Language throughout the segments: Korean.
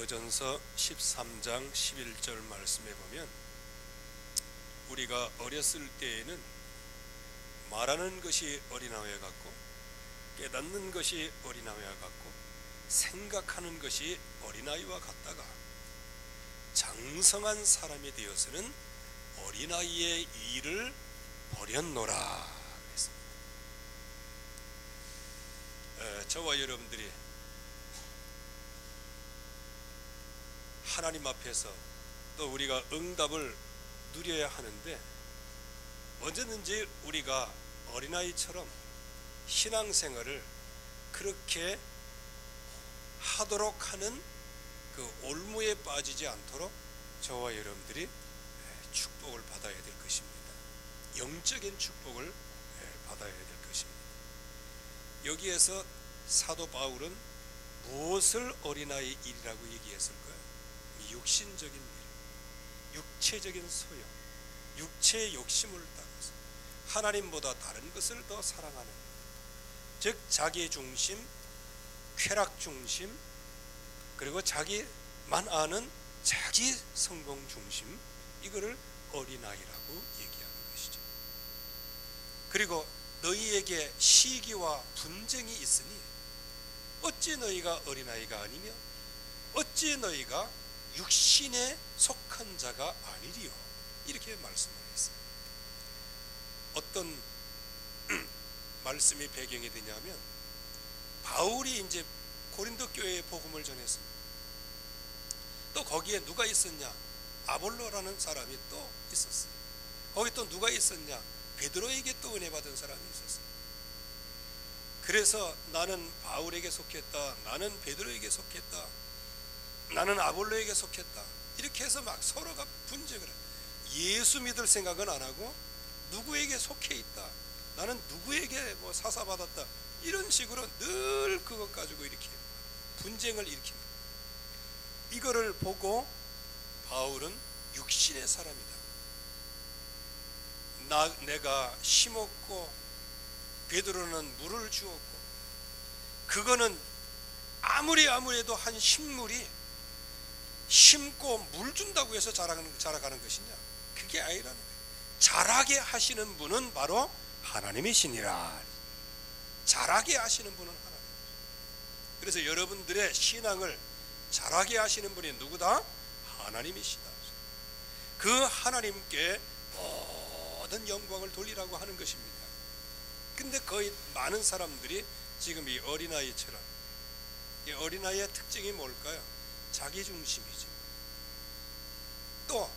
고린도전서 13장 11절 말씀에 보면 우리가 어렸을 때에는 말하는 것이 어린아이와 같고 깨닫는 것이 어린아이와 같고 생각하는 것이 어린아이와 같다가 장성한 사람이 되어서는 어린아이의 일을 버렸노라 했습니다. 저와 여러분들이 하나님 앞에서 또 우리가 응답을 누려야 하는데 언제든지 우리가 어린아이처럼 신앙생활을 그렇게 하도록 하는 그 올무에 빠지지 않도록 저와 여러분들이 축복을 받아야 될 것입니다. 영적인 축복을 받아야 될 것입니다. 여기에서 사도 바울은 무엇을 어린아이 일이라고 얘기했을까요? 육신적인 일, 육체적인 소용, 육체의 욕심을 따라서 하나님보다 다른 것을 더 사랑하는, 즉 자기 중심, 쾌락 중심, 그리고 자기만 아는 자기 성공 중심, 이거를 어린아이라고 얘기하는 것이죠. 그리고 너희에게 시기와 분쟁이 있으니 어찌 너희가 어린아이가 아니며 어찌 너희가 육신에 속한 자가 아니리요, 이렇게 말씀을 했어요. 어떤 말씀이 배경이 되냐면 바울이 이제 고린도 교회에 복음을 전했습니다. 또 거기에 누가 있었냐? 아볼로라는 사람이 또 있었어요. 거기 또 누가 있었냐? 베드로에게 또 은혜 받은 사람이 있었어요. 그래서 나는 바울에게 속했다, 나는 베드로에게 속했다, 나는 아볼로에게 속했다, 이렇게 해서 막 서로가 분쟁을 해요. 예수 믿을 생각은 안 하고 누구에게 속해 있다, 나는 누구에게 뭐 사사받았다, 이런 식으로 늘 그것 가지고 이렇게 분쟁을 일으킵니다. 이거를 보고 바울은 육신의 사람이다, 내가 심었고 베드로는 물을 주었고, 그거는 아무리 해도 한 식물이 심고 물 준다고 해서 자라가는 것이냐? 그게 아니라는 거예요. 자라게 하시는 분은 바로 하나님이시니라. 자라게 하시는 분은 하나님. 그래서 여러분들의 신앙을 자라게 하시는 분이 누구다? 하나님이시다. 그 하나님께 모든 영광을 돌리라고 하는 것입니다. 근데 거의 많은 사람들이 지금 이 어린아이처럼, 이 어린아이의 특징이 뭘까요? 자기중심이죠. 또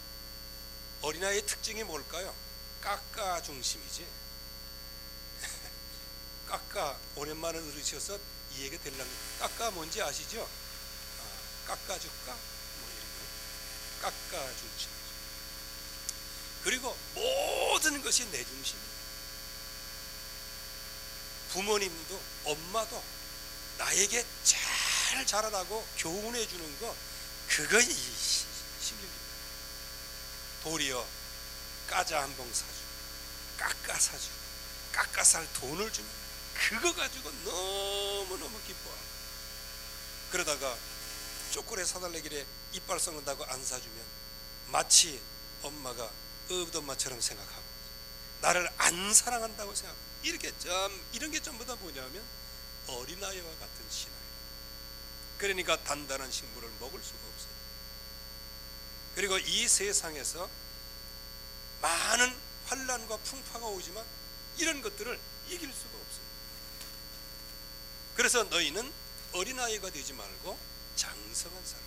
어린아이의 특징이 뭘까요? 깎아중심이지. 깎아, 오랜만에 들으셔서 이해가 되려면, 깎아 뭔지 아시죠? 깎아줄까? 뭐 이런 거. 깎아중심. 그리고 모든 것이 내 중심이에요. 부모님도 엄마도 나에게 잘 자라라고 교훈해 주는 거, 그거 신경입니다. 도리어 과자 한 봉 사주고 깎아 사주고 깎아 살 돈을 주면 그거 가지고 너무너무 기뻐하고, 그러다가 초콜릿 사달라길래 이빨 썩는다고 안 사주면 마치 엄마가 의붓엄마처럼 생각하고 나를 안 사랑한다고 생각하고, 이런 게 전부 다 뭐냐면 어린아이와 같은 신앙이에요. 그러니까 단단한 식물을 먹을 수가 없어요. 그리고 이 세상에서 많은 환난과 풍파가 오지만 이런 것들을 이길 수가 없어요. 그래서 너희는 어린아이가 되지 말고 장성한 사람.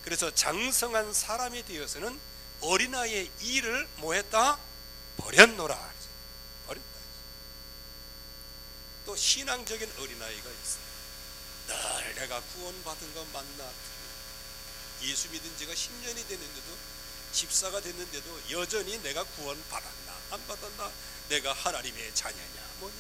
그래서 장성한 사람이 되어서는 어린아이의 일을 뭐했다? 버렸노라. 버렸다. 또 신앙적인 어린아이가 있어요. 늘 내가 구원받은 거 맞나? 예수 믿은 지가 10년이 됐는데도, 집사가 됐는데도 여전히 내가 구원받았나 안 받았나, 내가 하나님의 자녀냐 뭐냐,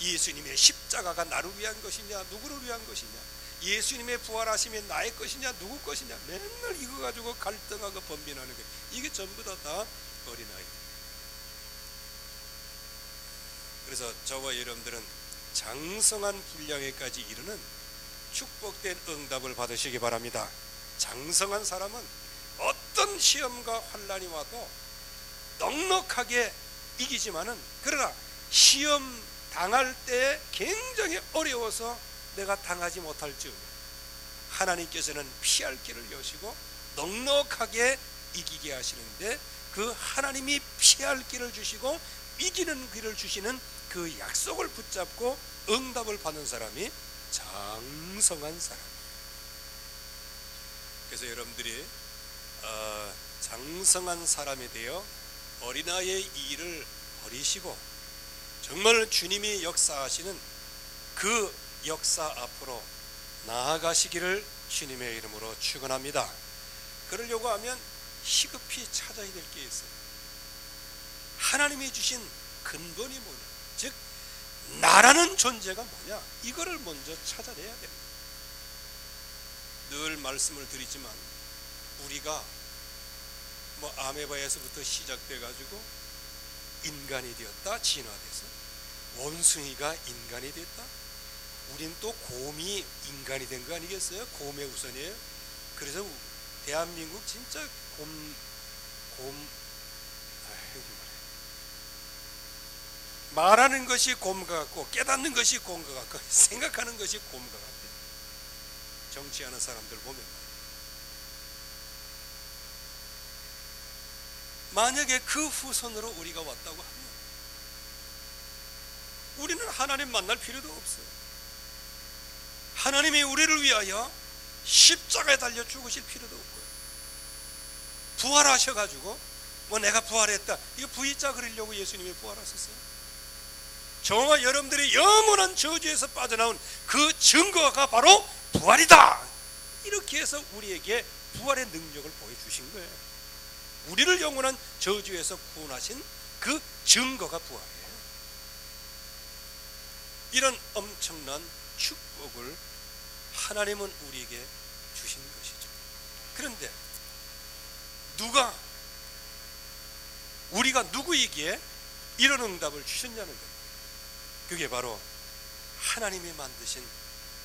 예수님의 십자가가 나를 위한 것이냐 누구를 위한 것이냐, 예수님의 부활하심이 나의 것이냐 누구 것이냐, 맨날 이거 가지고 갈등하고 번민하는 거예요. 이게 전부 다 어린아이. 그래서 저와 여러분들은 장성한 분량에까지 이르는 축복된 응답을 받으시기 바랍니다. 장성한 사람은 어떤 시험과 환난이 와도 넉넉하게 이기지만은, 그러나 시험 당할 때 굉장히 어려워서 내가 당하지 못할지언정 하나님께서는 피할 길을 여시고 넉넉하게 이기게 하시는데, 그 하나님이 피할 길을 주시고 이기는 길을 주시는 그 약속을 붙잡고 응답을 받는 사람이 장성한 사람이에요. 그래서 여러분들이 장성한 사람이 되어 어린아이의 일을 버리시고 정말 주님이 역사하시는 그 역사 앞으로 나아가시기를 주님의 이름으로 축원합니다. 그러려고 하면 시급히 찾아야 될 게 있어요. 하나님이 주신 근본이 뭐냐, 즉 나라는 존재가 뭐냐, 이거를 먼저 찾아내야 됩니다. 늘 말씀을 드리지만 우리가 아메바에서부터 시작돼 가지고 인간이 되었다, 진화돼서 원숭이가 인간이 됐다, 우린 또 곰이 인간이 된 거 아니겠어요? 곰의 우선이에요. 그래서 대한민국 진짜 말하는 것이 곰과 같고 깨닫는 것이 곰과 같고 생각하는 것이 곰과 같아요. 정치하는 사람들 보면 만약에 그 후손으로 우리가 왔다고 하면 우리는 하나님 만날 필요도 없어요. 하나님이 우리를 위하여 십자가에 달려 죽으실 필요도 없고요. 부활하셔가지고 내가 부활했다, 이거 V자 그리려고 예수님이 부활하셨어요. 저와 여러분들이 영원한 저주에서 빠져나온 그 증거가 바로 부활이다, 이렇게 해서 우리에게 부활의 능력을 보여주신 거예요. 우리를 영원한 저주에서 구원하신 그 증거가 부활이에요. 이런 엄청난 축복을 하나님은 우리에게 주신 것이죠. 그런데 우리가 누구에게 이런 응답을 주셨냐는 겁니다. 그게 바로 하나님이 만드신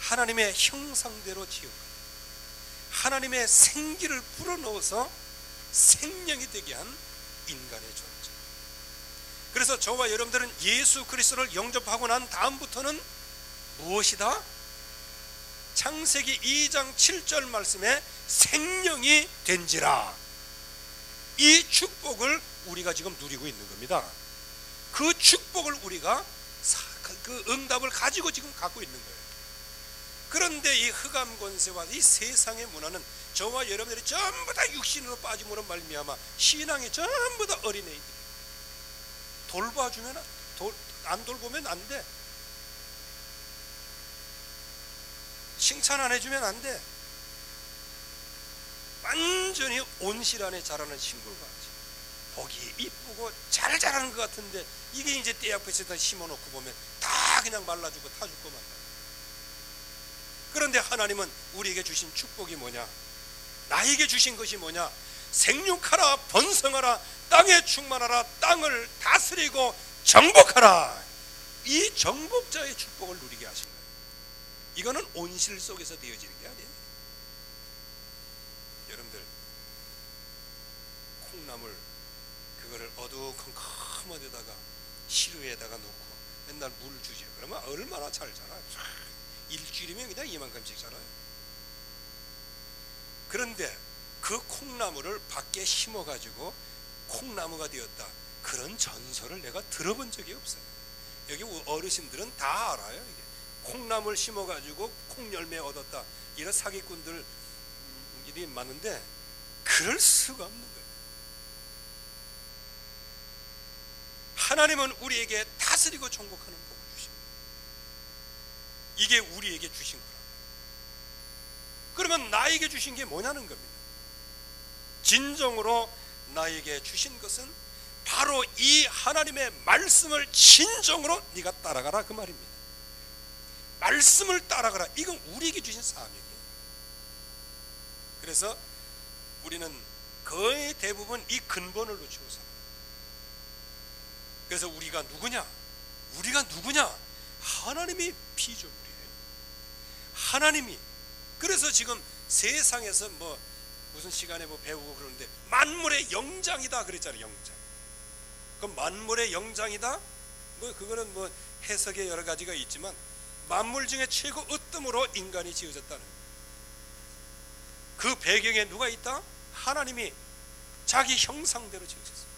하나님의 형상대로 지은 것, 하나님의 생기를 불어넣어서 생명이 되게 한 인간의 존재. 그래서 저와 여러분들은 예수 그리스도를 영접하고 난 다음부터는 무엇이다? 창세기 2장 7절 말씀에 생명이 된지라, 이 축복을 우리가 지금 누리고 있는 겁니다. 그 축복을 우리가 그 응답을 가지고 지금 갖고 있는 거예요. 그런데 이 흑암 권세와 이 세상의 문화는 저와 여러분들이 전부 다 육신으로 빠짐으로 말미암아 신앙이 전부 다 어린애들, 돌봐주면 안 돌보면 안 돼, 칭찬 안 해주면 안 돼, 완전히 온실 안에 자라는 식물같이 보기 이쁘고 잘 자라는 것 같은데, 이게 이제 떼 앞에서 심어놓고 보면 다 그냥 말라주고 타 죽고 말라. 그런데 하나님은 우리에게 주신 축복이 뭐냐, 나에게 주신 것이 뭐냐, 생육하라, 번성하라, 땅에 충만하라, 땅을 다스리고 정복하라, 이 정복자의 축복을 누리게 하신 거예요. 이거는 온실 속에서 되어지는 게 아니에요. 여러분들, 콩나물 그거를 어두컴컴한 데다가 시루에다가 놓고 맨날 물 주지, 그러면 얼마나 잘 자라요. 일주일이면 그냥 이만큼씩 자라요. 그런데 그 콩나물을 밖에 심어가지고 콩나무가 되었다, 그런 전설을 내가 들어본 적이 없어요. 여기 어르신들은 다 알아요. 이게 콩나물 심어가지고 콩열매 얻었다, 이런 사기꾼들 일이 많은데 그럴 수가 없는 거예요. 하나님은 우리에게 다스리고 정복하는 복을 주십니다. 이게 우리에게 주신 거라. 그러면 나에게 주신 게 뭐냐는 겁니다. 진정으로 나에게 주신 것은 바로 이 하나님의 말씀을 진정으로 네가 따라가라, 그 말입니다. 말씀을 따라가라, 이건 우리에게 주신 사명이에요. 그래서 우리는 거의 대부분 이 근본을 놓치고 살아요. 그래서 우리가 누구냐? 하나님이 피조물이에요. 하나님이. 그래서 지금 세상에서 뭐 무슨 시간에 뭐 배우고 그러는데 만물의 영장이다 그랬잖아요. 영장. 그럼 만물의 영장이다? 뭐 그거는 뭐 해석에 여러 가지가 있지만 만물 중에 최고 으뜸으로 인간이 지어졌다는 그 배경에 누가 있다? 하나님이 자기 형상대로 지으셨습니다.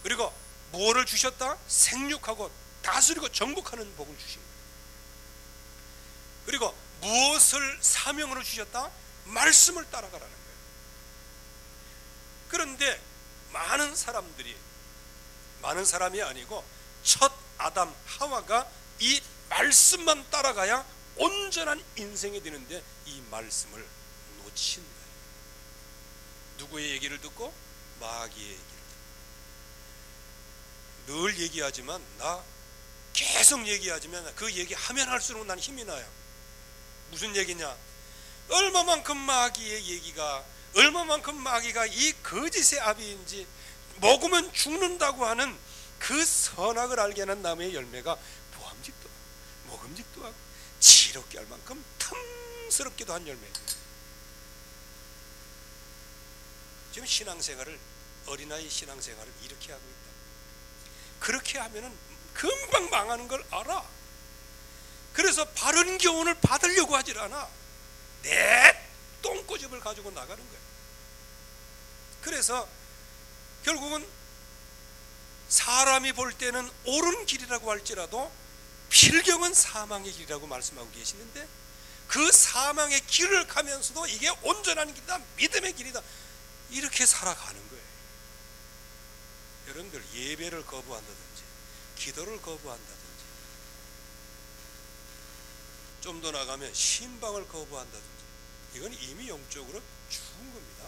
그리고 뭐를 주셨다? 생육하고 다스리고 정복하는 복을 주신 거예요. 그리고 무엇을 사명으로 주셨다? 말씀을 따라가라는 거예요. 그런데 많은 사람이 아니고 첫 아담 하와가 이 말씀만 따라가야 온전한 인생이 되는데 이 말씀을 놓친 거예요. 누구의 얘기를 듣고? 마귀의 얘기를 듣고. 늘 얘기하지만 나 계속 얘기하지만 그 얘기하면 할수록 난 힘이 나요. 무슨 얘기냐? 얼마만큼 마귀가 이 거짓의 아비인지 먹으면 죽는다고 하는 그 선악을 알게 하는 나무의 열매가 보암직도 하고 먹음직도 하고 지롭게 할 만큼 탐스럽기도 한 열매예요. 지금 어린아이 신앙생활을 이렇게 하고 있다. 그렇게 하면은 금방 망하는 걸 알아. 그래서 바른 교훈을 받으려고 하질 않아. 내 똥꼬집을 가지고 나가는 거야. 그래서 결국은 사람이 볼 때는 옳은 길이라고 할지라도 필경은 사망의 길이라고 말씀하고 계시는데 그 사망의 길을 가면서도 이게 온전한 길이다, 믿음의 길이다, 이렇게 살아가는 거예요. 여러분들 예배를 거부한다든지 기도를 거부한다든지 좀 더 나가면 신방을 거부한다든지 이건 이미 영적으로 죽은 겁니다.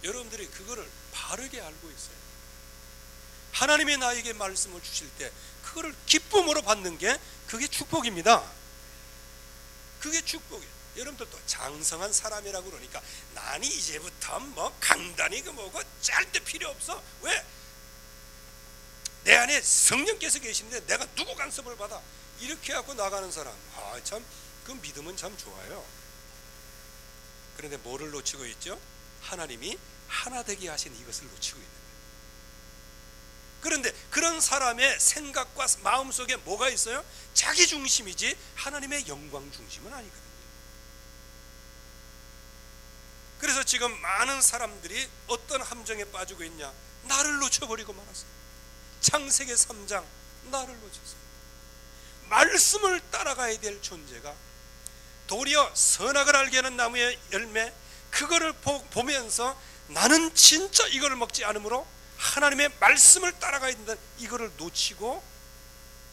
여러분들이 그거를 바르게 알고 있어요. 하나님이 나에게 말씀을 주실 때 그거를 기쁨으로 받는 게 그게 축복입니다. 그게 축복이에요. 여러분들도 장성한 사람이라고 그러니까 나는 이제부터 뭐 강단이 그 뭐고 짤데 필요 없어. 왜? 내 안에 성령께서 계신데 내가 누구 간섭을 받아? 이렇게 하고 나가는 사람, 참 그 믿음은 참 좋아요. 그런데 뭐를 놓치고 있죠? 하나님이 하나 되게 하신 이것을 놓치고 있는 거예요. 그런데 그런 사람의 생각과 마음속에 뭐가 있어요? 자기 중심이지 하나님의 영광 중심은 아니거든요. 그래서 지금 많은 사람들이 어떤 함정에 빠지고 있냐? 나를 놓쳐버리고 말았어요. 창세기 3장 나를 놓쳤어요. 말씀을 따라가야 될 존재가 도리어 선악을 알게 하는 나무의 열매, 그거를 보면서 나는 진짜 이걸 먹지 않으므로 하나님의 말씀을 따라가야 된다, 이거를 놓치고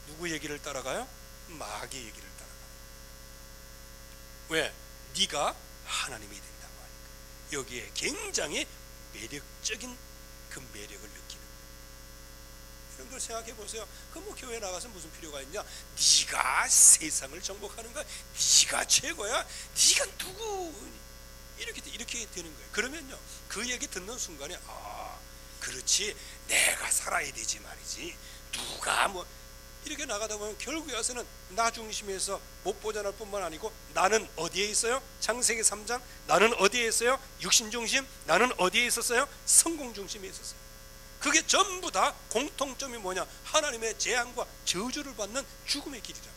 누구 얘기를 따라가요? 마귀 얘기를 따라가요. 왜? 네가 하나님이 된다고 하니까. 여기에 굉장히 매력적인 그 매력을 느끼는. 여러분들 생각해 보세요. 그 뭐 교회 나가서 무슨 필요가 있냐? 네가 세상을 정복하는 거야. 네가 최고야. 네가 누구? 이렇게 되는 거예요. 그러면요, 그 얘기 듣는 순간에 그렇지, 내가 살아야 되지 말이지. 누가 뭐 이렇게 나가다 보면 결국에 와서는 나 중심에서 못 보존할 뿐만 아니고 나는 어디에 있어요? 창세기 3장 나는 어디에 있어요? 육신 중심. 나는 어디에 있었어요? 성공 중심에 있었어요. 그게 전부 다 공통점이 뭐냐? 하나님의 재앙과 저주를 받는 죽음의 길이라고.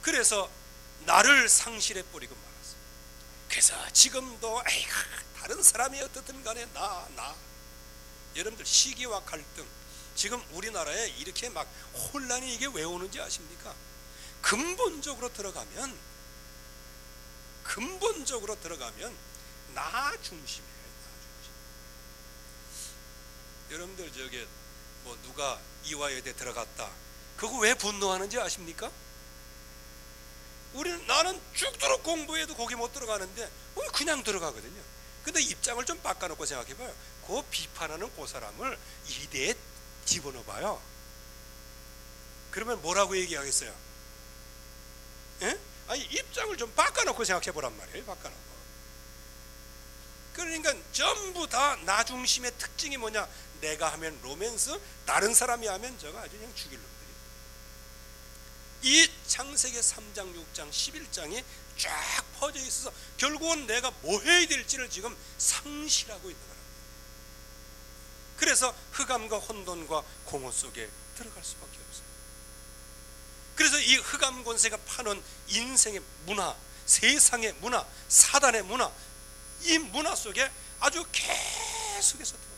그래서 나를 상실해 버리고 말았어요. 그래서 지금도 다른 사람이 어떻든 간에 나 여러분들 시기와 갈등, 지금 우리나라에 이렇게 막 혼란이 이게 왜 오는지 아십니까? 근본적으로 들어가면 나 중심이에요. 여러분들 저기 뭐 누가 이화여대 들어갔다, 그거 왜 분노하는지 아십니까? 나는 죽도록 공부해도 거기 못 들어가는데 그냥 들어가거든요. 근데 입장을 좀 바꿔놓고 생각해봐요. 그 비판하는 그 사람을 이대에 집어넣어봐요. 그러면 뭐라고 얘기하겠어요? 예? 아니, 입장을 좀 바꿔놓고 생각해보란 말이에요. 바꿔놓고. 그러니까 전부 다 나 중심의 특징이 뭐냐? 내가 하면 로맨스, 다른 사람이 하면 저거 아주 그냥 죽일 놈들이. 창세기 3장, 6장, 11장이 쫙 퍼져 있어서 결국은 내가 뭐 해야 될지를 지금 상실하고 있는 거랍니다. 그래서 흑암과 혼돈과 공허 속에 들어갈 수밖에 없어요. 그래서 이 흑암 권세가 파는 인생의 문화, 세상의 문화, 사단의 문화, 이 문화 속에 아주 계속해서 들어가죠.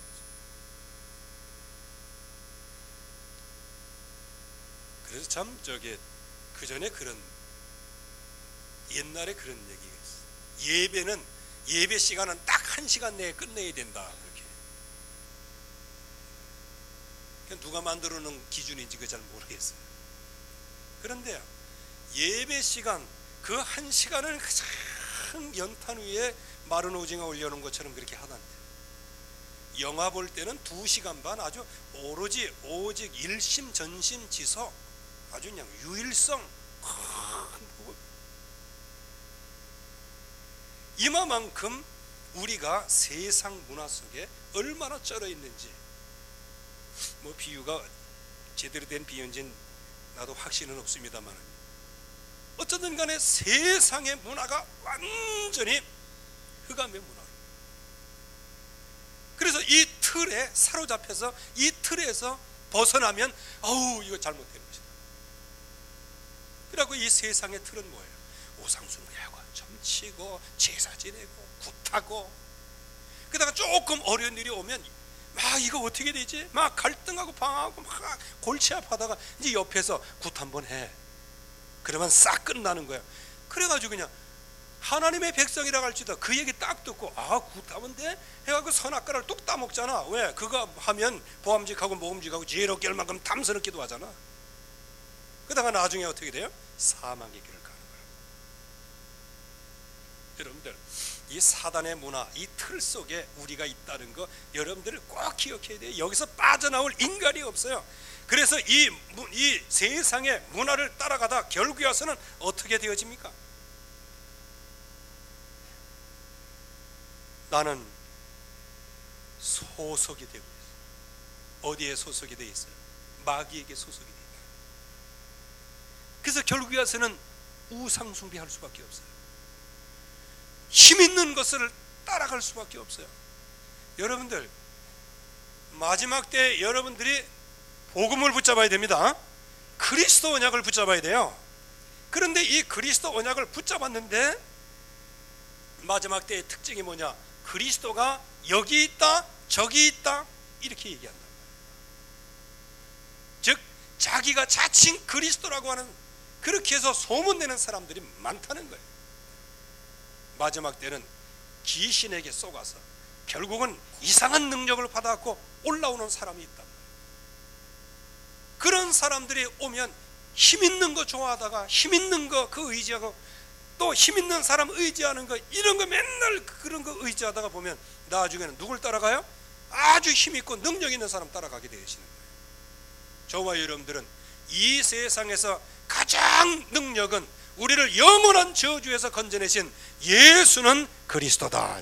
그래서 참 그 전에 그런 옛날에 그런 얘기가 있어요. 예배는 예배 시간은 딱 1시간 내에 끝내야 된다. 그렇게 누가 만들어 놓은 기준인지 그 잘 모르겠어요. 그런데 예배 시간 그 1시간을 가장 연탄 위에 마른 오징어 올려놓은 것처럼 그렇게 하던데, 영화 볼 때는 2시간 반 아주 오로지 오직 일심전심지서 아주 그냥 유일성 큰 부분, 이만큼 우리가 세상 문화 속에 얼마나 쩔어 있는지, 뭐 비유가 제대로 된 비유인지는 나도 확신은 없습니다만, 어쨌든 간에 세상의 문화가 완전히 흑암의 문화로, 그래서 이 틀에 사로잡혀서 이 틀에서 벗어나면 어우 이거 잘못된 것이다. 그래갖고 이 세상의 틀은 뭐예요? 우상숭배하고 점치고 제사 지내고 굿하고, 그러다가 조금 어려운 일이 오면 막 이거 어떻게 되지? 막 갈등하고 방황하고 막 골치 아파하다가 이제 옆에서 굿 한번 해. 그러면 싹 끝나는 거야. 그래가지고 그냥 하나님의 백성이라고 할지도 그 얘기 딱 듣고 굿하면 돼? 해갖고 선악과를 뚝 따먹잖아. 왜? 그거 하면 보암직하고 모험직하고 지혜롭게 할 만큼 탐스럽기도 하잖아. 그러다가 나중에 어떻게 돼요? 사망의 길을 가는 거야. 여러분들, 이 사단의 문화, 이 틀 속에 우리가 있다는 거 여러분들 꼭 기억해야 돼요. 여기서 빠져나올 인간이 없어요. 그래서 이 세상의 문화를 따라가다 결국에 와서는 어떻게 되어집니까? 나는 소속이 되고 있어요. 어디에 소속이 되어 있어요? 마귀에게 소속이 되어 있어요. 그래서 결국에 와서는 우상숭배할 수밖에 없어요. 힘 있는 것을 따라갈 수밖에 없어요. 여러분들, 마지막 때 여러분들이 복음을 붙잡아야 됩니다. 그리스도 언약을 붙잡아야 돼요. 그런데 이 그리스도 언약을 붙잡았는데 마지막 때의 특징이 뭐냐? 그리스도가 여기 있다 저기 있다 이렇게 얘기한다. 즉 자기가 자칭 그리스도라고 하는, 그렇게 해서 소문내는 사람들이 많다는 거예요. 마지막 때는 귀신에게 속아서 결국은 이상한 능력을 받아갖고 올라오는 사람이 있다. 그런 사람들이 오면 힘 있는 거 좋아하다가 힘 있는 거 그 의지하고 또 힘 있는 사람 의지하는 거 이런 거 맨날 그런 거 의지하다가 보면 나중에는 누굴 따라가요? 아주 힘 있고 능력 있는 사람 따라가게 되시는 거예요. 저와 여러분들은 이 세상에서 가장 능력은 우리를 영원한 저주에서 건져내신 예수는 그리스도다.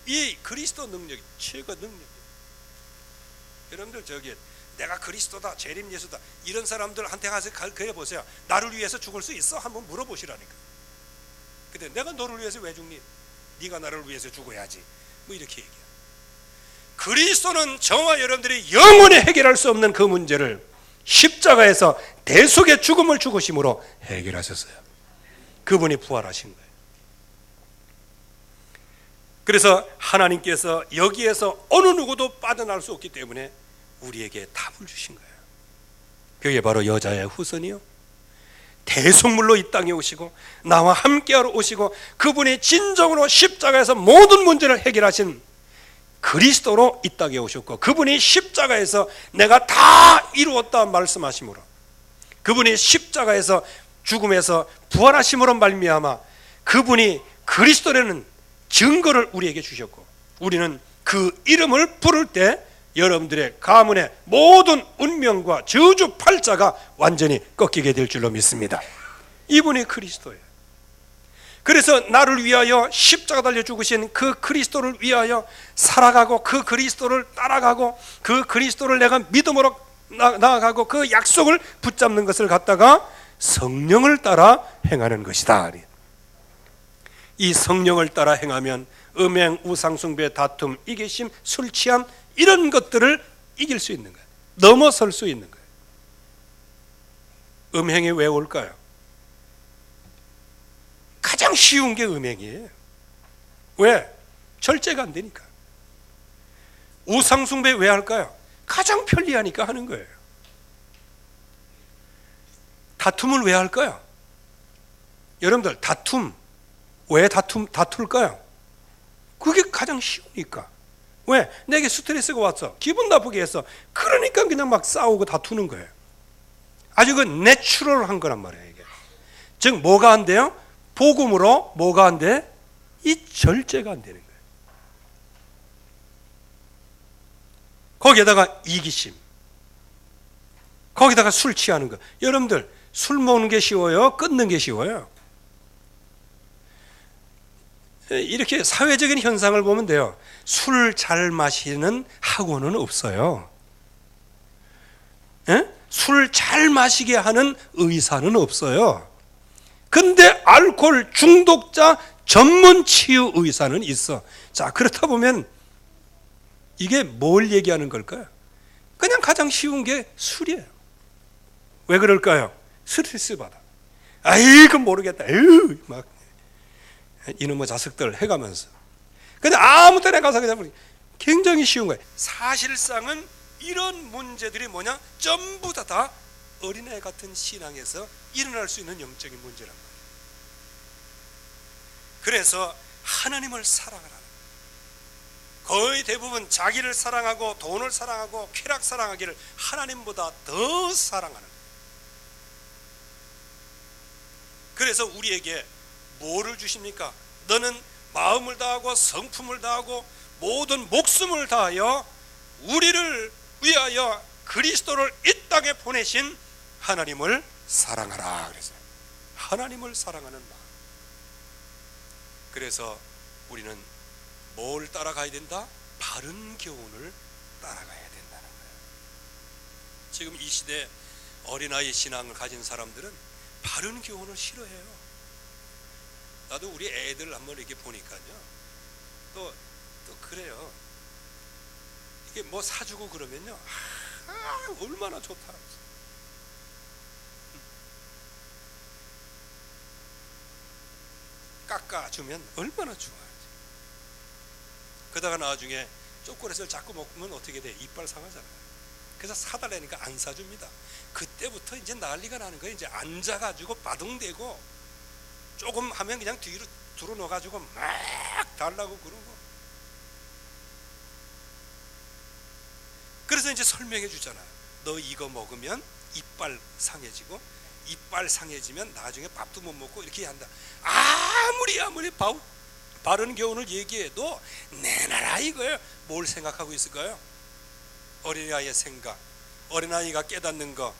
이 그리스도 능력이 최고 능력이에요. 여러분들 내가 그리스도다, 재림 예수다 이런 사람들한테 가서 그래 보세요. 나를 위해서 죽을 수 있어? 한번 물어보시라니까. 근데 내가 너를 위해서 왜 죽니? 네가 나를 위해서 죽어야지. 뭐 이렇게 얘기해요. 그리스도는 저와 여러분들이 영원히 해결할 수 없는 그 문제를 십자가에서 대속의 죽음을 죽으심으로 해결하셨어요. 그분이 부활하신 거예요. 그래서 하나님께서 여기에서 어느 누구도 빠져나올 수 없기 때문에 우리에게 답을 주신 거예요. 그게 바로 여자의 후손이요, 대속물로 이 땅에 오시고 나와 함께하러 오시고 그분이 진정으로 십자가에서 모든 문제를 해결하신 그리스도로 이 땅에 오셨고, 그분이 십자가에서 내가 다 이루었다 말씀하심으로, 그분이 십자가에서 죽음에서 부활하심으로 말미암아 그분이 그리스도라는 증거를 우리에게 주셨고, 우리는 그 이름을 부를 때 여러분들의 가문의 모든 운명과 저주 팔자가 완전히 꺾이게 될 줄로 믿습니다. 이분이 그리스도예요. 그래서 나를 위하여 십자가 달려 죽으신 그 그리스도를 위하여 살아가고, 그 그리스도를 따라가고, 그 그리스도를 내가 믿음으로 나아가고 그 약속을 붙잡는 것을 갖다가 성령을 따라 행하는 것이다. 이 성령을 따라 행하면 음행, 우상숭배, 다툼, 이기심, 술 취함 이런 것들을 이길 수 있는 거예요. 넘어설 수 있는 거예요. 음행이 왜 올까요? 가장 쉬운 게 음행이에요. 왜? 절제가 안 되니까. 우상숭배 왜 할까요? 가장 편리하니까 하는 거예요. 다툼을 왜 할까요? 여러분들 다툼 왜 다툴까요? 그게 가장 쉬우니까. 왜? 내게 스트레스가 왔어. 기분 나쁘게 했어. 그러니까 그냥 막 싸우고 다투는 거예요. 아주 그 내추럴한 거란 말이에요. 이게. 즉 뭐가 안 돼요? 복음으로 뭐가 안 돼? 이 절제가 안 되는 거예요. 거기에다가 이기심, 거기다가 술 취하는 거. 여러분들 술 먹는 게 쉬워요? 끊는 게 쉬워요? 이렇게 사회적인 현상을 보면 돼요. 술 잘 마시는 학원은 없어요. 술 잘 마시게 하는 의사는 없어요. 근데 알코올 중독자 전문 치유 의사는 있어. 자, 그렇다 보면 이게 뭘 얘기하는 걸까요? 그냥 가장 쉬운 게 술이에요. 왜 그럴까요? 스트레스 받아. 아이고 모르겠다. 에휴, 막 이놈의 자식들 해가면서. 근데 아무 때나 가서 그냥 굉장히 쉬운 거예요. 사실상은 이런 문제들이 뭐냐? 전부 다 어린애 같은 신앙에서 일어날 수 있는 영적인 문제란 말이에요. 그래서 하나님을 사랑하라. 거의 대부분 자기를 사랑하고 돈을 사랑하고 쾌락 사랑하기를 하나님보다 더 사랑하는 거예요. 그래서 우리에게 뭐를 주십니까? 너는 마음을 다하고 성품을 다하고 모든 목숨을 다하여 우리를 위하여 그리스도를 이 땅에 보내신 하나님을 사랑하라 그랬어요. 하나님을 사랑하는 마음. 그래서 우리는 뭘 따라가야 된다? 바른 교훈을 따라가야 된다는 거예요. 지금 이 시대 어린아이 신앙을 가진 사람들은 바른 교훈을 싫어해요. 나도 우리 애들 한번 이렇게 보니까요. 또 그래요. 이게 뭐 사주고 그러면요. 얼마나 좋다. 깎아주면 얼마나 좋아요. 그러다가 나중에 초콜릿을 자꾸 먹으면 어떻게 돼? 이빨 상하잖아요. 그래서 사달라니까 안 사줍니다. 그때부터 이제 난리가 나는 거예요. 이제 앉아가지고 바둥대고 조금 하면 그냥 뒤로 넣어가지고 막 달라고 그러고. 그래서 이제 설명해 주잖아요. 너 이거 먹으면 이빨 상해지고, 이빨 상해지면 나중에 밥도 못 먹고 이렇게 한다. 아무리 바른 교훈을 얘기해도 내놔라 이거예요. 뭘 생각하고 있을까요? 어린아이의 생각, 어린아이가 깨닫는 거,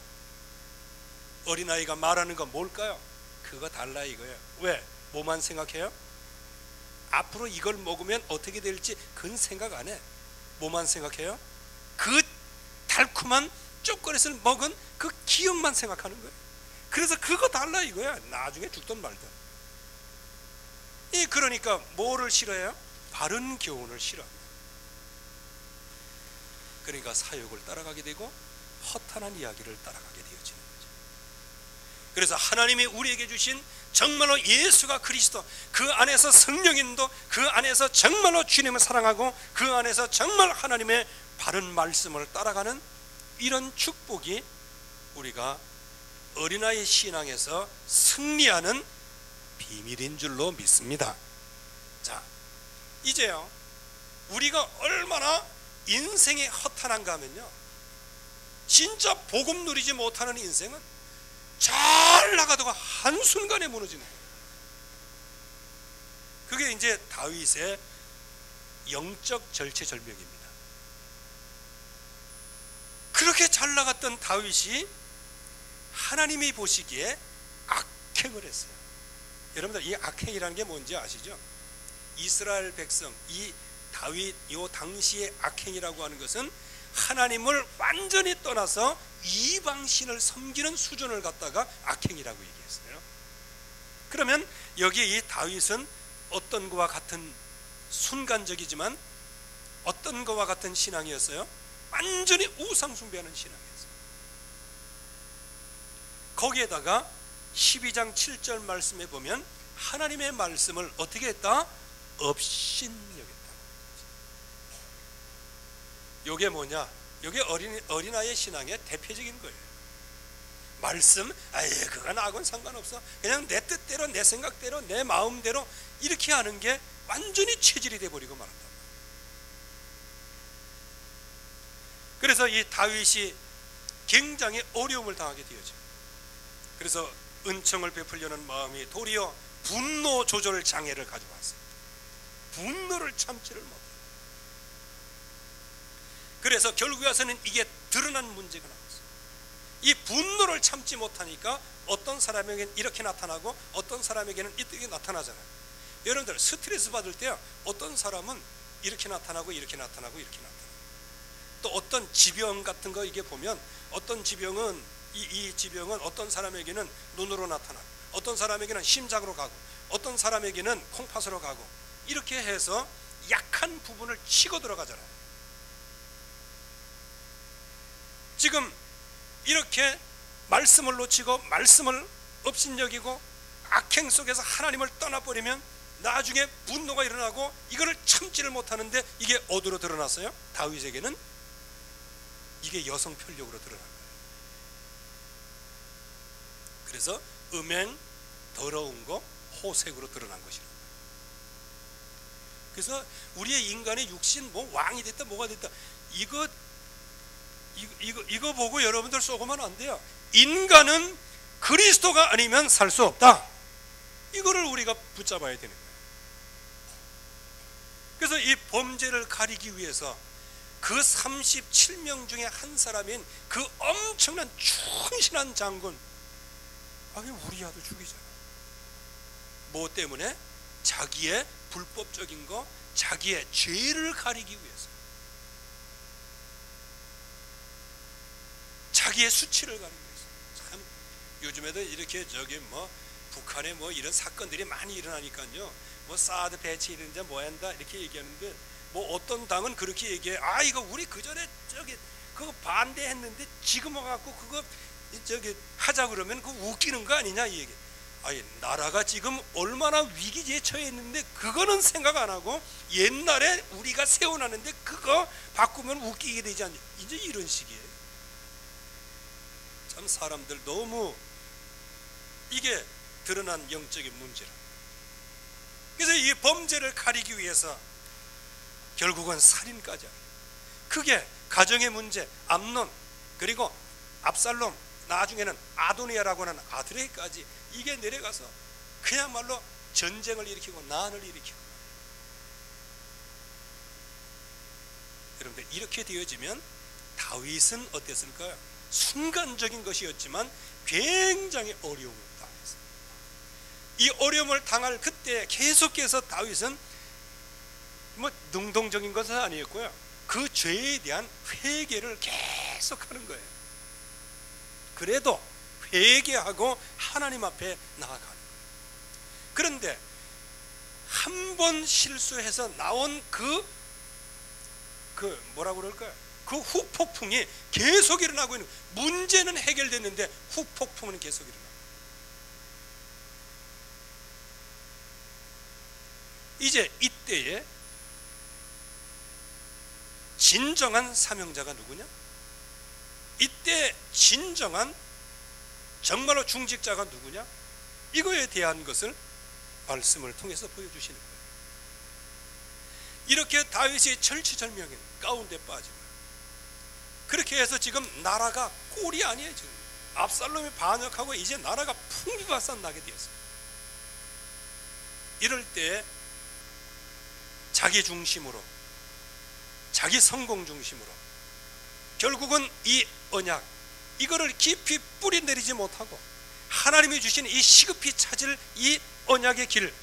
어린아이가 말하는 거 뭘까요? 그거 달라 이거예요. 왜? 뭐만 생각해요? 앞으로 이걸 먹으면 어떻게 될지 그건 생각 안 해. 뭐만 생각해요? 그 달콤한 초콜릿을 먹은 그 기억만 생각하는 거예요. 그래서 그거 달라 이거야. 나중에 죽든 말든. 그러니까 뭐를 싫어해요? 바른 교훈을 싫어합니다. 그러니까 사욕을 따라가게 되고 허탄한 이야기를 따라가게 되어지는 거죠. 그래서 하나님이 우리에게 주신 정말로 예수가 그리스도, 그 안에서 성령인도, 그 안에서 정말로 주님을 사랑하고 그 안에서 정말 하나님의 바른 말씀을 따라가는 이런 축복이 우리가 어린아이 신앙에서 승리하는 비밀인 줄로 믿습니다. 자, 이제요 우리가 얼마나 인생이 허탄한가 하면요, 진짜 복음 누리지 못하는 인생은 잘 나가다가 한순간에 무너지는 거예요. 그게 이제 다윗의 영적 절체절명입니다. 그렇게 잘 나갔던 다윗이 하나님이 보시기에 악행을 했어요. 여러분들 이 악행이라는 게 뭔지 아시죠? 이스라엘 백성, 이 다윗 요 당시의 악행이라고 하는 것은 하나님을 완전히 떠나서 이방신을 섬기는 수준을 갖다가 악행이라고 얘기했어요. 그러면 여기 이 다윗은 어떤 것과 같은, 순간적이지만 어떤 것과 같은 신앙이었어요? 완전히 우상 숭배하는 신앙이었어요. 거기에다가 12장 7절 말씀에 보면 하나님의 말씀을 어떻게 했다? 업신여겼다. 요게 뭐냐? 요게 어린아이의 신앙의 대표적인 거예요. 말씀, 아예 그건 나하고는 상관없어, 그냥 내 뜻대로, 내 생각대로, 내 마음대로 이렇게 하는 게 완전히 체질이 돼버리고 말았다. 그래서 이 다윗이 굉장히 어려움을 당하게 되어져. 그래서 은총을 베풀려는 마음이 도리어 분노 조절 장애를 가져왔어요. 분노를 참지를 못해요. 그래서 결국에 와서는 이게 드러난 문제가 나왔어요. 이 분노를 참지 못하니까 어떤 사람에게는 이렇게 나타나고 어떤 사람에게는 이렇게 나타나잖아요. 여러분들 스트레스 받을 때요, 어떤 사람은 이렇게 나타나고 이렇게 나타나고 이렇게 나타나요. 또 어떤 지병 같은 거 이게 보면 어떤 지병은 이 지병은 어떤 사람에게는 눈으로 나타나고 어떤 사람에게는 심장으로 가고 어떤 사람에게는 콩팥으로 가고 이렇게 해서 약한 부분을 치고 들어가잖아요. 지금 이렇게 말씀을 놓치고 말씀을 업신여기고 악행 속에서 하나님을 떠나버리면 나중에 분노가 일어나고 이거를 참지를 못하는데 이게 어디로 드러났어요? 다윗에게는 이게 여성 편력으로 드러난 거예요. 그래서 음행, 더러운 거, 호색으로 드러난 것이라. 그래서 우리의 인간의 육신, 뭐 왕이 됐다 뭐가 됐다, 이거 보고 여러분들 쏘고만 안 돼요. 인간은 그리스도가 아니면 살 수 없다. 이거를 우리가 붙잡아야 되는 거예요. 그래서 이 범죄를 가리기 위해서 그 37명 중에 한 사람인 그 엄청난 충실한 장군, 우리야도 죽이잖아. 뭐 때문에? 자기의 불법적인 거, 자기의 죄를 가리기 위해서, 자기의 수치를 가리기 위해서. 참 요즘에도 이렇게 북한에 이런 사건들이 많이 일어나니까요, 사드 배치 이런자 뭐 한다 이렇게 얘기하는데, 어떤 당은 그렇게 얘기해. 이거 우리 그 전에 그거 반대했는데 지금 와갖고 그거 하자 그러면 그거 웃기는 거 아니냐 이 얘기. 나라가 지금 얼마나 위기에 처해 있는데 그거는 생각 안 하고 옛날에 우리가 세워놨는데 그거 바꾸면 웃기게 되지 않냐, 이제 이런 식이에요. 참 사람들 너무 이게 드러난 영적인 문제라. 그래서 이 범죄를 가리기 위해서 결국은 살인까지 하는, 그게 가정의 문제, 암논, 그리고 압살롬, 나중에는 아도니아라고 하는 아들에게까지 이게 내려가서 그야말로 전쟁을 일으키고 난을 일으키고. 여러분들 이렇게 되어지면 다윗은 어땠을까요? 순간적인 것이었지만 굉장히 어려움을 당했어요. 이 어려움을 당할 그때 계속해서 다윗은 능동적인 것은 아니었고요, 그 죄에 대한 회개를 계속하는 거예요. 그래도 회개하고 하나님 앞에 나아가는 거예요. 그런데 한 번 실수해서 나온 그 뭐라고 그럴까요? 그 후폭풍이 계속 일어나고 있는, 문제는 해결됐는데 후폭풍은 계속 일어나고. 이제 이때에 진정한 사명자가 누구냐? 이때 진정한 정말로 중직자가 누구냐? 이거에 대한 것을 말씀을 통해서 보여주시는 거예요. 이렇게 다윗이 절치절명인 가운데 빠지고, 그렇게 해서 지금 나라가 꼴이 아니에요. 지금 압살롬이 반역하고 이제 나라가 풍비박산 나게 되었어요. 이럴 때 자기 중심으로, 자기 성공 중심으로 결국은 이 언약, 이거를 깊이 뿌리 내리지 못하고 하나님이 주신 이 시급히 찾을 이 언약의 길,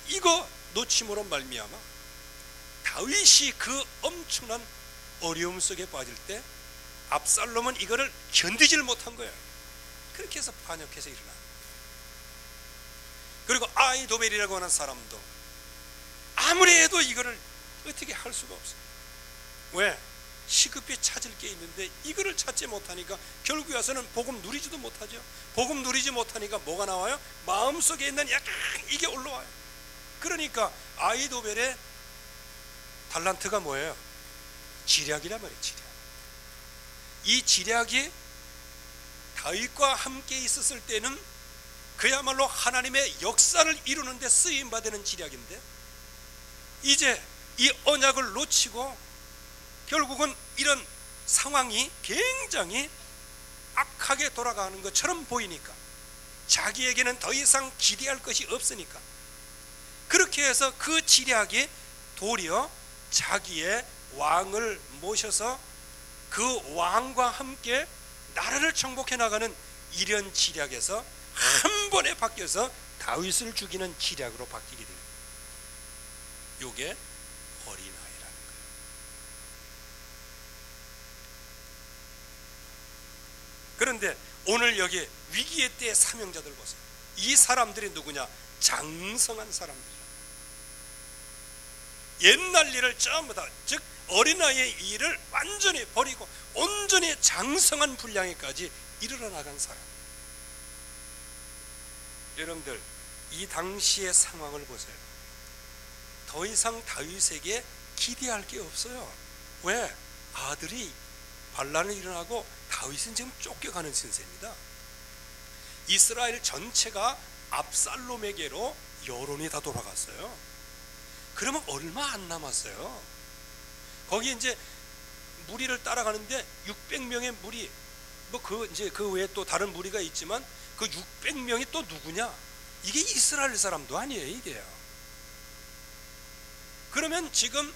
이거 놓침으로 말미암아 다윗이 그 엄청난 어려움 속에 빠질 때 압살롬은 이거를 견디질 못한 거예요. 그렇게 해서 반역해서 일어나. 그리고 아히도벨이라고 하는 사람도 아무리 해도 이거를 어떻게 할 수가 없어요. 왜? 시급히 찾을 게 있는데 이거를 찾지 못하니까 결국에 와서는 복음 누리지도 못하죠. 복음 누리지 못하니까 뭐가 나와요? 마음속에 있는 약간 이게 올라와요. 그러니까 아히도벨의 달란트가 뭐예요? 지략이란 말이에요. 지략. 이 지략이 다윗과 함께 있었을 때는 그야말로 하나님의 역사를 이루는 데 쓰임받는 지략인데, 이제 이 언약을 놓치고 결국은 이런 상황이 굉장히 악하게 돌아가는 것처럼 보이니까, 자기에게는 더 이상 기대할 것이 없으니까, 그렇게 해서 그 지략이 도리어 자기의 왕을 모셔서 그 왕과 함께 나라를 정복해 나가는 이런 지략에서 한 번에 바뀌어서 다윗을 죽이는 지략으로 바뀌게 됩니다. 이게 어린아이라는 거예요. 그런데 오늘 여기 위기의 때의 사명자들 보세요. 이 사람들이 누구냐? 장성한 사람들이야. 옛날 일을 전부 다, 즉 어린아이의 일을 완전히 버리고 온전히 장성한 분량에까지 이르러 나간 사람. 여러분들, 이 당시의 상황을 보세요. 더 이상 다윗에게 기대할 게 없어요. 왜? 아들이 반란을 일어나고 다윗은 지금 쫓겨가는 신세입니다. 이스라엘 전체가 압살롬에게로 여론이 다 돌아갔어요. 그러면 얼마 안 남았어요. 거기 이제 무리를 따라가는데 600명의 무리, 뭐 그 외에 또 다른 무리가 있지만 그 600명이 또 누구냐? 이게 이스라엘 사람도 아니에요, 이게요. 그러면 지금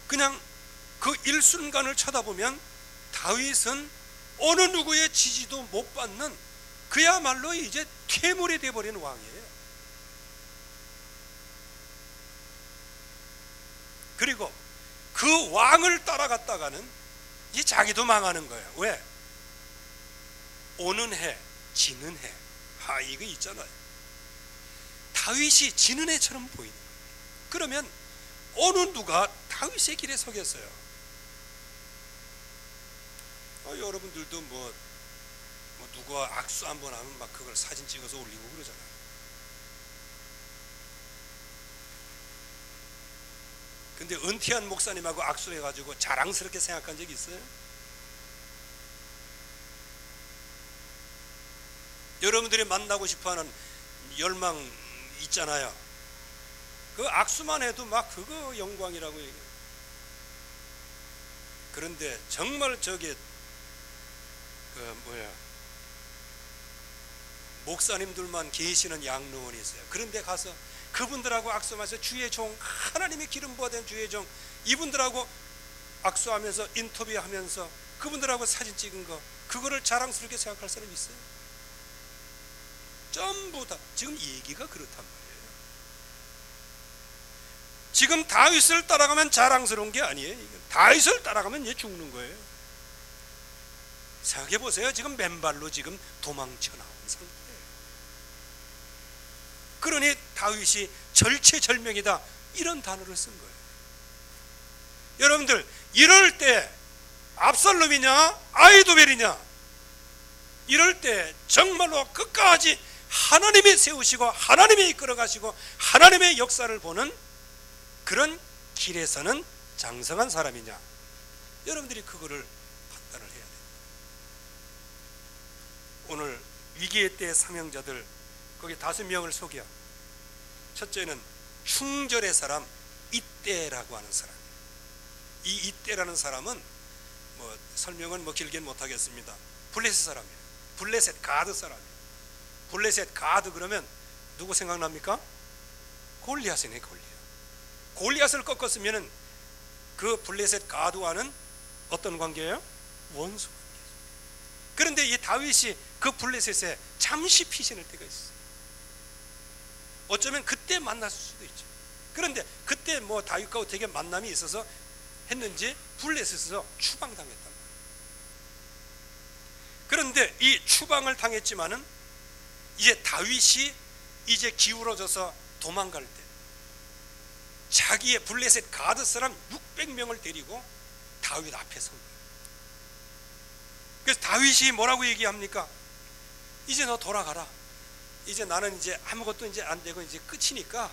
그냥 그 일순간을 쳐다보면 다윗은 어느 누구의 지지도 못 받는 그야말로 이제 퇴물이 되어버리는 왕이에요. 그리고 그 왕을 따라갔다가는 이제 자기도 망하는 거예요. 왜? 오는 해, 지는 해. 이거 있잖아요. 다윗이 지는 해처럼 보이는 거예요. 그러면 어느 누가 다윗의 길에 서겠어요? 여러분들도 뭐 누가 악수 한번 하면 막 그걸 사진 찍어서 올리고 그러잖아요. 근데 은퇴한 목사님하고 악수해가지고 자랑스럽게 생각한 적이 있어요? 여러분들이 만나고 싶어하는 열망 있잖아요. 그 악수만 해도 막 그거 영광이라고 얘기해요. 그런데 정말 저게 목사님들만 계시는 양로원이 있어요. 그런데 가서 그분들하고 악수하면서 주의 종, 하나님의 기름 부어된 주의 종, 이분들하고 악수하면서 인터뷰하면서 그분들하고 사진 찍은 거, 그거를 자랑스럽게 생각할 사람이 있어요? 전부 다 지금 얘기가 그렇단 말이에요. 지금 다윗을 따라가면 자랑스러운 게 아니에요. 다윗을 따라가면 얘 죽는 거예요. 생각해 보세요. 지금 맨발로 지금 도망쳐 나온 상태예요. 그러니 다윗이 절체절명이다, 이런 단어를 쓴 거예요. 여러분들, 이럴 때 압살롬이냐 아히도벨이냐, 이럴 때 정말로 끝까지 하나님이 세우시고 하나님이 이끌어 가시고 하나님의 역사를 보는 그런 길에서는 장성한 사람이냐, 여러분들이 그거를 판단을 해야 돼요. 오늘 위기의 때의 사명자들, 거기 5명을 소개하. 첫째는 충절의 사람, 이때라고 하는 사람. 이 이때라는 사람은 뭐 설명은 뭐 길게는 못하겠습니다. 블레셋 사람이에요. 블레셋 가드 사람이에요. 블레셋 가드 그러면 누구 생각납니까? 골리앗이네. 골리앗을 꺾었으면은 그 블레셋 가드와는 어떤 관계예요? 원수 관계죠. 그런데 이 다윗이 그 블레셋에 잠시 피신할 때가 있어요. 어쩌면 그때 만났을 수도 있죠. 그런데 그때 뭐 다윗과 어떻게 만남이 있어서 했는지 블레셋에서 추방당했단 말이에요. 그런데 이 추방을 당했지만은 이제 다윗이 이제 기울어져서 도망갈 때 자기의 블레셋 가드 사람 600명을 데리고 다윗 앞에 선 거예요. 그래서 다윗이 뭐라고 얘기합니까? 이제 너 돌아가라. 이제 나는 이제 아무것도 이제 안 되고 이제 끝이니까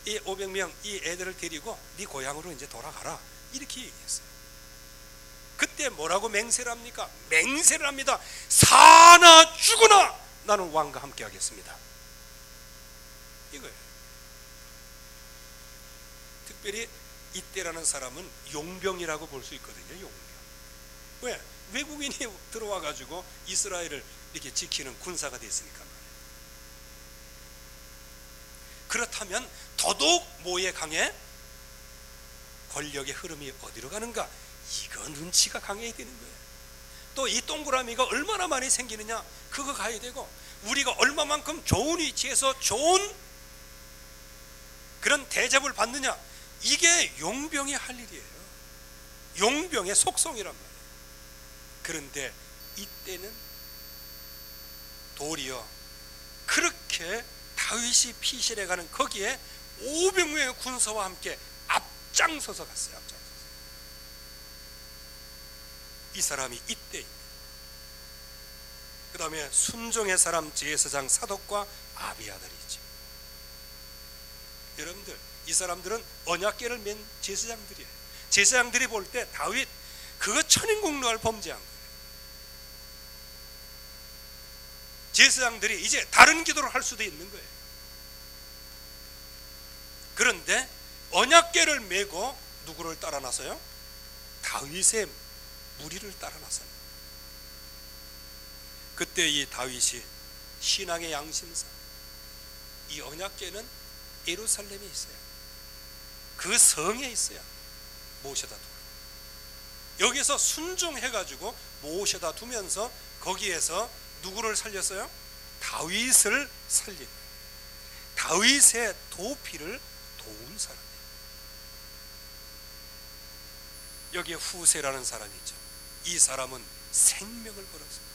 이 500명 이 애들을 데리고 네 고향으로 이제 돌아가라. 이렇게 얘기했어요. 그때 뭐라고 맹세를 합니까? 맹세를 합니다. 사나 죽으나 나는 왕과 함께 하겠습니다. 이거예요. 특별히 이때라는 사람은 용병이라고 볼 수 있거든요. 용병. 왜? 외국인이 들어와 가지고 이스라엘을 이렇게 지키는 군사가 됐으니까 말이에요. 그렇다면 더더욱 뭐에 강해? 권력의 흐름이 어디로 가는가? 이거 눈치가 강해야 되는 거예요. 또 이 동그라미가 얼마나 많이 생기느냐? 그거 가야 되고, 우리가 얼마만큼 좋은 위치에서 좋은 그런 대접을 받느냐? 이게 용병이 할 일이에요. 용병의 속성이란 말이에요. 그런데 이때는 도리어 그렇게 다윗이 피실해 가는 거기에 500명의 군사와 함께 앞장서서 갔어요. 앞장서서. 이 사람이 이때입니다. 그 다음에 순종의 사람 제사장 사독과 아비아달이죠. 여러분들, 이 사람들은 언약궤를 맨 제사장들이에요. 제사장들이 볼 때 다윗 그거 천인공노할 범죄한 거예요. 제사장들이 이제 다른 기도를 할 수도 있는 거예요. 그런데 언약궤를 메고 누구를 따라 나서요? 다윗의 무리를 따라 나서요. 그때 이 다윗이 신앙의 양심사, 이 언약궤는 예루살렘에 있어요. 그 성에 있어요. 모셔다 두고 여기서 순종해가지고 모셔다 두면서 거기에서 누구를 살렸어요? 다윗을 살린, 다윗의 도피를 도운 사람이에요. 여기에 후세라는 사람이 있죠. 이 사람은 생명을 걸었어요.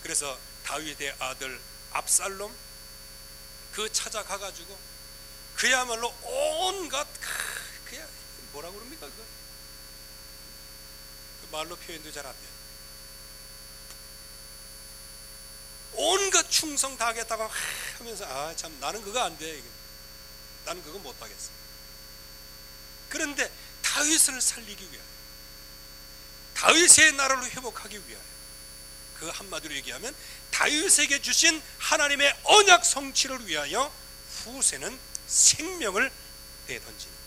그래서 다윗의 아들 압살롬 그 찾아가가지고 그야말로 온갖, 그야 뭐라고 그럽니까? 그 말로 표현도 잘 안 돼요. 온갖 충성 다 하겠다고 하면서 아 참 나는 그거 안 돼. 나는 그거 못 하겠어. 그런데 다윗을 살리기 위하여, 다윗의 나라를 회복하기 위하여, 그 한마디로 얘기하면 다윗에게 주신 하나님의 언약 성취를 위하여 후세는 생명을 내던지는 거예요.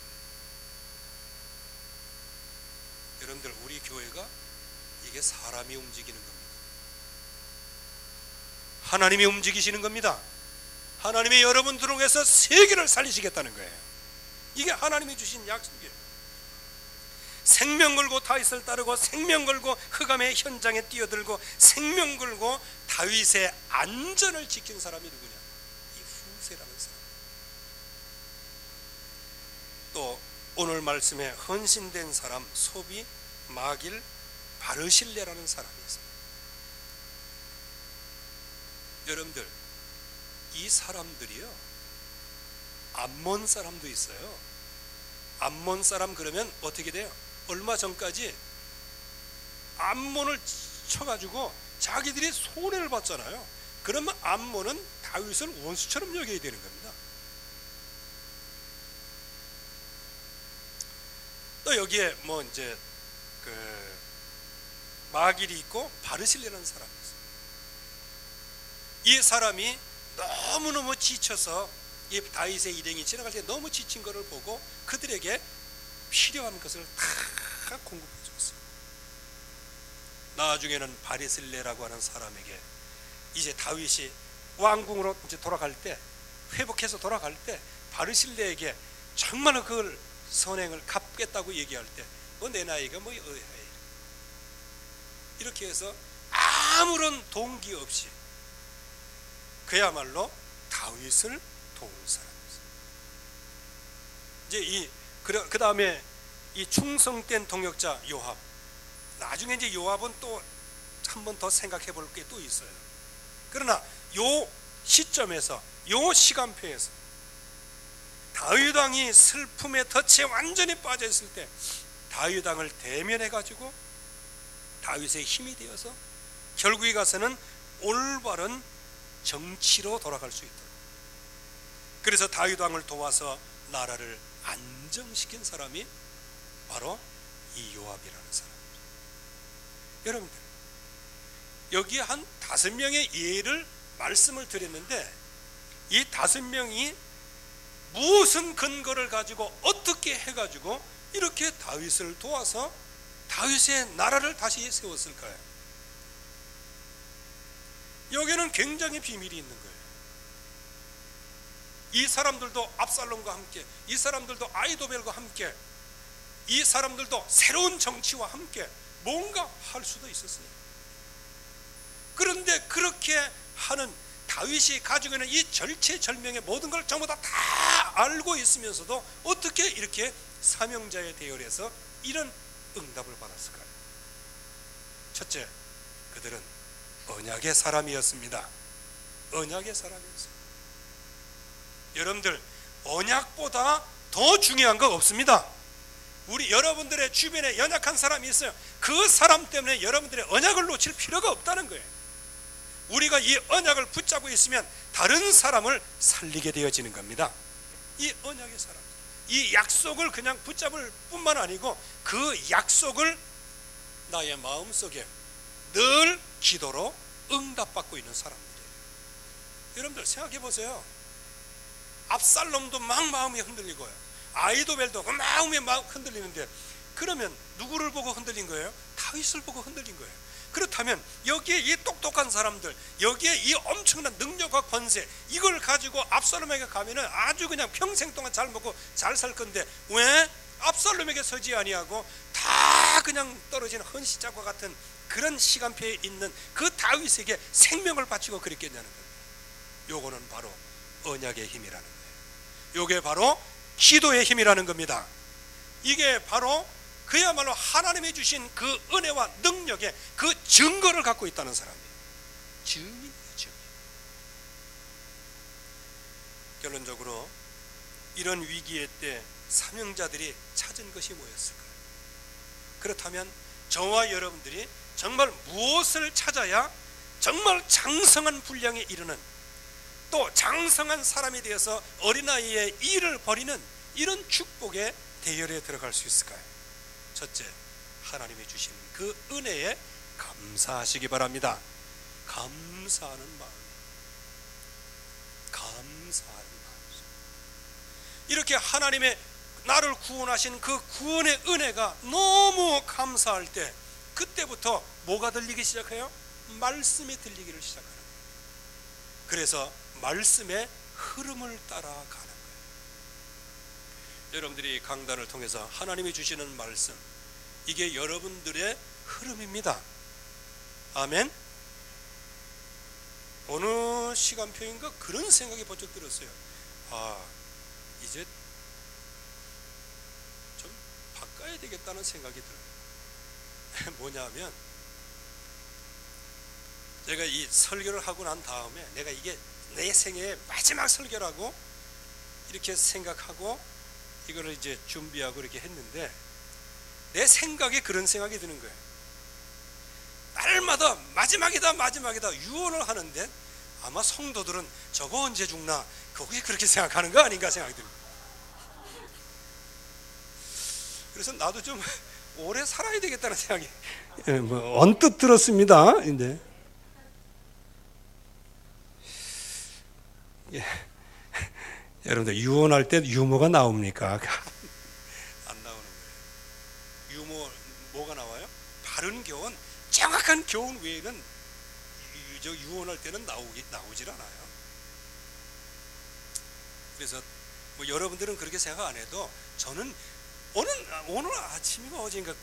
여러분들, 우리 교회가 이게 사람이 움직이는 겁니다. 하나님이 움직이시는 겁니다. 하나님이 여러분들을 위해서 세계를 살리시겠다는 거예요. 이게 하나님이 주신 약속이에요. 생명 걸고 다윗을 따르고 생명 걸고 흑암의 현장에 뛰어들고 생명 걸고 다윗의 안전을 지킨 사람이 누구냐? 이 후세라는 사람. 또 오늘 말씀에 헌신된 사람 소비, 마길, 바르실레라는 사람이 있습니다. 여러분들, 이 사람들이요, 암몬 사람도 있어요. 암몬 사람 그러면 어떻게 돼요? 얼마 전까지 암몬을 쳐가지고 자기들이 손해를 봤잖아요. 그러면 암몬은 다윗을 원수처럼 여겨야 되는 겁니다. 또 여기에 뭐 이제 그 마길이 있고 바르실레라는 사람이 있어요. 이 사람이 너무너무 지쳐서 이 다윗의 일행이 지나갈 때 너무 지친 것을 보고 그들에게 필요한 것을 다 공급해 줬어요. 나중에는 바르실레라고 하는 사람에게 이제 다윗이 왕궁으로 이제 돌아갈 때, 회복해서 돌아갈 때 바르실레에게 정말로 그걸 선행을 갚겠다고 얘기할 때 내 나이가 뭐 의아해, 이렇게 해서 아무런 동기 없이 그야말로 다윗을 도운 사람이었어요. 이제 그 다음에 이 충성된 동역자 요압, 나중에 이제 요압은 또 한 번 더 생각해 볼 게 또 있어요. 그러나 요 시점에서, 요 시간표에서 다윗 왕이 슬픔의 덫에 완전히 빠져 있을 때 다윗 왕을 대면해 가지고 다윗의 힘이 되어서 결국에 가서는 올바른 정치로 돌아갈 수 있도록, 그래서 다윗 왕을 도와서 나라를 안정시킨 사람이 바로 이 요압이라는 사람입니다. 여러분들, 여기에 한 5명의 예를 말씀을 드렸는데, 이 5명이 무슨 근거를 가지고 어떻게 해가지고 이렇게 다윗을 도와서 다윗의 나라를 다시 세웠을까요? 여기에는 굉장히 비밀이 있는 거예요. 이 사람들도 압살롬과 함께, 이 사람들도 아히도벨과 함께, 이 사람들도 새로운 정치와 함께 뭔가 할 수도 있었어요. 그런데 그렇게 하는 다윗이 가지고 있는 이 절체절명의 모든 걸 전부 다 알고 있으면서도 어떻게 이렇게 사명자의 대열에서 이런 응답을 받았을까요? 첫째, 그들은 언약의 사람이었습니다. 언약의 사람이었어요. 여러분들, 언약보다 더 중요한 거 없습니다. 우리 여러분들의 주변에 연약한 사람이 있어요. 그 사람 때문에 여러분들의 언약을 놓칠 필요가 없다는 거예요. 우리가 이 언약을 붙잡고 있으면 다른 사람을 살리게 되어지는 겁니다. 이 언약의 사람, 이 약속을 그냥 붙잡을 뿐만 아니고 그 약속을 나의 마음속에 늘 기도로 응답받고 있는 사람들이에요. 여러분들 생각해 보세요. 압살롬도 막 마음이 흔들리고요, 아히도벨도 마음이 막 흔들리는데, 그러면 누구를 보고 흔들린 거예요? 다윗을 보고 흔들린 거예요. 그렇다면 여기에 이 똑똑한 사람들, 여기에 이 엄청난 능력과 권세, 이걸 가지고 압살롬에게 가면은 아주 그냥 평생 동안 잘 먹고 잘 살 건데, 왜 압살롬에게 서지 아니하고 다 그냥 떨어진 헌시짝과 같은 그런 시간표에 있는 그 다윗에게 생명을 바치고 그랬겠냐는 거예요. 요거는 바로 언약의 힘이라는 거예요. 요게 바로 기도의 힘이라는 겁니다. 이게 바로 그야말로 하나님이 주신 그 은혜와 능력의 그 증거를 갖고 있다는 사람이에요. 증인이에요, 증인. 결론적으로 이런 위기의 때 사명자들이 찾은 것이 뭐였을까요? 그렇다면 저와 여러분들이 정말 무엇을 찾아야 정말 장성한 분량에 이르는, 또 장성한 사람이 되어서 어린아이의 일을 벌이는 이런 축복의 대열에 들어갈 수 있을까요? 첫째, 하나님이 주신 그 은혜에 감사하시기 바랍니다. 감사하는 마음, 감사하는 마음. 이렇게 하나님의 나를 구원하신 그 구원의 은혜가 너무 감사할 때, 그때부터 뭐가 들리기 시작해요? 말씀이 들리기를 시작하는 거예요. 그래서 말씀의 흐름을 따라가는 거예요. 여러분들이 강단을 통해서 하나님이 주시는 말씀, 이게 여러분들의 흐름입니다. 아멘. 어느 시간표인가 그런 생각이 번쩍 들었어요. 이제 좀 바꿔야 되겠다는 생각이 들어요. 뭐냐면, 제가 이 설교를 하고 난 다음에 내가 이게 내 생애의 마지막 설교라고 이렇게 생각하고 이거를 이제 준비하고 이렇게 했는데, 내 생각에 그런 생각이 드는 거예요. 날마다 마지막이다 마지막이다 유언을 하는데, 아마 성도들은 저거 언제 죽나 거기에 그렇게 생각하는 거 아닌가 생각이 듭니다. 그래서 나도 좀 오래 살아야 되겠다는 생각이 언뜻 들었습니다. 근데 여러분들 유언할 때 유머가 나옵니까? 안 나오는 거예요. 유머 뭐가 나와요? 바른 교훈, 정확한 교훈 외에는 유언할 때는 나오질 않아요. 그래서 뭐 여러분들은 그렇게 생각 안 해도, 저는 오늘 아침인가 어제인가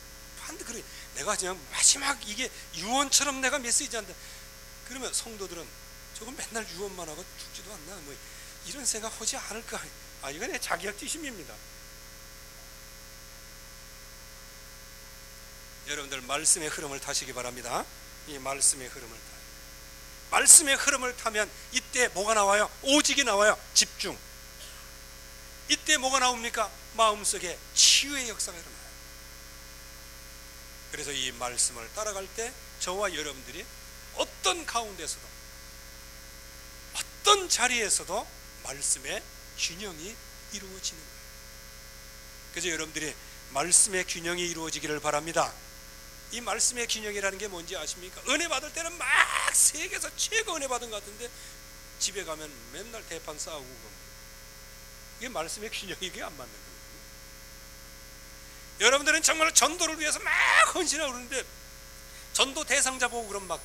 반드시 그래, 내가 그냥 마지막 이게 유언처럼 내가 메시지한다. 그러면 성도들은 저거 맨날 유언만 하고 죽지도 않나, 뭐 이런 생각 하지 않을까. 이건 내 자기학지심입니다. 여러분들 말씀의 흐름을 타시기 바랍니다. 이 말씀의 흐름을 타요. 말씀의 흐름을 타면 이때 뭐가 나와요? 오직이 나와요. 집중. 이때 뭐가 나옵니까? 마음속에 치유의 역사가 일어나요. 그래서 이 말씀을 따라갈 때 저와 여러분들이 어떤 가운데서도, 어떤 자리에서도 말씀의 균형이 이루어지는 거예요. 그래서 여러분들이 말씀의 균형이 이루어지기를 바랍니다. 이 말씀의 균형이라는 게 뭔지 아십니까? 은혜 받을 때는 막 세계에서 최고 은혜 받은 것 같은데 집에 가면 맨날 대판 싸우고 겁니다. 이게 말씀의 균형이 안 맞는 거예요. 여러분들은 정말 전도를 위해서 막 헌신하고 그러는데 전도 대상자 보고 그럼 막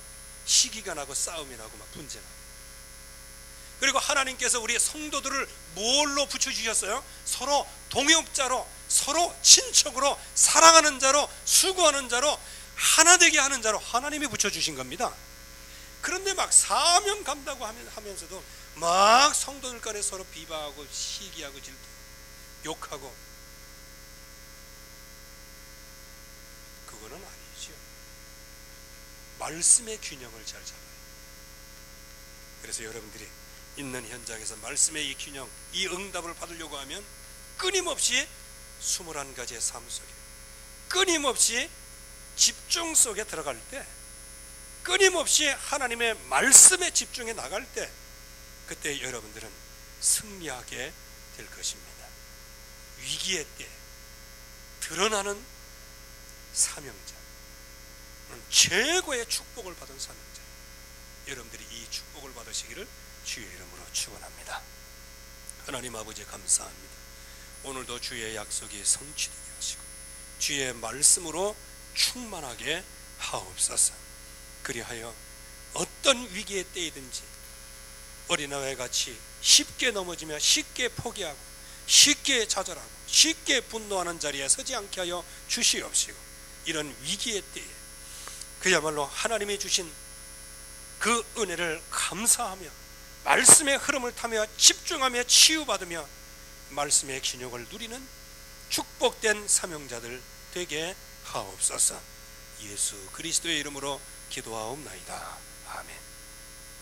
시기가 나고 싸움이 나고 막 분쟁하고. 그리고 하나님께서 우리 성도들을 뭘로 붙여주셨어요? 서로 동역자로, 서로 친척으로, 사랑하는 자로, 수고하는 자로, 하나 되게 하는 자로 하나님이 붙여주신 겁니다. 그런데 막 사명 감다고 하면서도 막 성도들 간에 서로 비방하고 시기하고 질투, 욕하고, 그거는 아니죠. 말씀의 균형을 잘 잡아요. 그래서 여러분들이 있는 현장에서 말씀의 이 균형, 이 응답을 받으려고 하면 끊임없이 21가지의 삶 속에, 끊임없이 집중 속에 들어갈 때, 끊임없이 하나님의 말씀에 집중해 나갈 때, 그때 여러분들은 승리하게 될 것입니다. 위기의 때 드러나는 사명자, 최고의 축복을 받은 사명자, 여러분들이 이 축복을 받으시기를 주의 이름으로 축원합니다. 하나님 아버지 감사합니다. 오늘도 주의 약속이 성취되게 하시고 주의 말씀으로 충만하게 하옵소서. 그리하여 어떤 위기의 때이든지 어린아이와 같이 쉽게 넘어지며 쉽게 포기하고 쉽게 좌절하고 쉽게 분노하는 자리에 서지 않게 하여 주시옵시고, 이런 위기의 때에 그야말로 하나님이 주신 그 은혜를 감사하며 말씀의 흐름을 타며 집중하며 치유받으며 말씀의 균형을 누리는 축복된 사명자들 되게 하옵소서. 예수 그리스도의 이름으로 기도하옵나이다. 아멘.